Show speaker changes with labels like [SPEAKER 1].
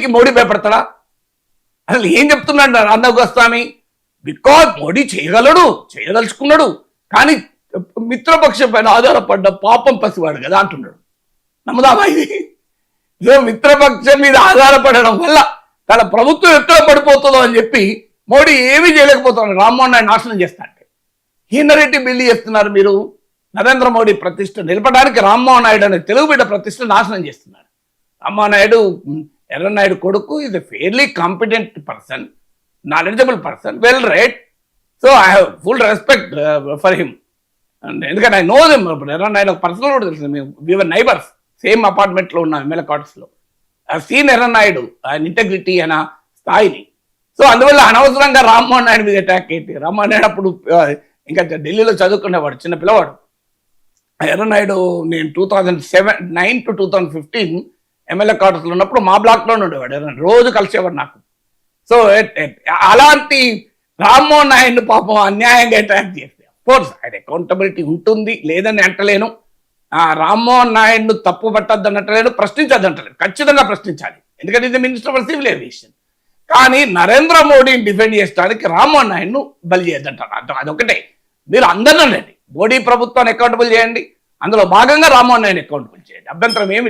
[SPEAKER 1] మోడీకి మోడీ భయపడతాడా? అసలు ఏం చెప్తున్నాడు రాందేవ్ గోస్వామి? బికాజ్ మోడీ చేయగలడు, చేయదలుచుకున్నాడు, కానీ మిత్రపక్షం పైన ఆధారపడ్డ పాపం పసివాడు కదా అంటున్నాడు. నమ్మదామా ఇది? మిత్రపక్షం మీద ఆధారపడడం వల్ల తన ప్రభుత్వం ఎక్కడ పడిపోతుందో అని చెప్పి మోడీ ఏమీ చేయలేకపోతున్నాడు. రామ్మోహన్ నాయుడు నాశనం చేస్తా అంటే హీనరెడ్డి బిల్లు చేస్తున్నారు మీరు. నరేంద్ర మోడీ ప్రతిష్ట నిలపడానికి రామ్మోహన్ నాయుడు అనే తెలుగు బిడ్డ ప్రతిష్ట నాశనం చేస్తున్నారు. రామ్మోహన్ నాయుడు ఎర్రనాయుడు కొడుకు is a fairly competent person, knowledgeable person, well read. So I have full respect for him. ఎందుకంటే ఐ నో దెమ్. ఎర్రనాయుడు ఒక పర్సనల్ కూడా తెలుసు. మేము వీవర్ నైబర్స్, సేమ్ అపార్ట్మెంట్లో ఉన్నాం ఎమ్మెల్యే క్వార్టర్స్లో. ఐ సీన్ ఎర్రనాయుడు ఆయన ఇంటెగ్రిటీ అన్న స్థాయిని. సో అందువల్ల అనవసరంగా రామ్మోహన్ నాయుడు మీద అటాక్ ఏంటి? రామ్మోహన్ నాయుడు అప్పుడు ఇంకా ఢిల్లీలో చదువుకునేవాడు, చిన్న పిల్లవాడు. ఎర్రనాయుడు నేను 2009 to 2015 ఎమ్మెల్యే క్వార్టర్స్లో ఉన్నప్పుడు మా బ్లాక్లోనే ఉండేవాడు. ఎర్రనాయుడు రోజు కలిసేవాడు నాకు. సో అలాంటి రామ్మోహన్ నాయుడు పాపం అన్యాయంగా అటాక్ చేస్తే కోర్స్ ఆయన అకౌంటబిలిటీ ఉంటుంది, లేదని అంటలేను. రామ్మోహన్ నాయుడును తప్పు పట్టద్దు అన్నట్లేను, ప్రశ్నించద్దు అంటలేదు. ఖచ్చితంగా ప్రశ్నించాలి, ఎందుకంటే ఇది మినిస్టర్ ఫర్ సివిల్ ఏవియేషన్. కానీ నరేంద్ర మోడీని డిఫెండ్ చేయడానికి రామ్మోహన్ నాయుడును బలి చేయొద్దంటారు. అదొకటే. మీరు అందరినీ మోడీ ప్రభుత్వాన్ని అకౌంటబుల్ చేయండి, అందులో భాగంగా రామ్మోహన్ నాయుడు అకౌంటబుల్ చేయండి, అభ్యంతరం ఏమీ లేదు.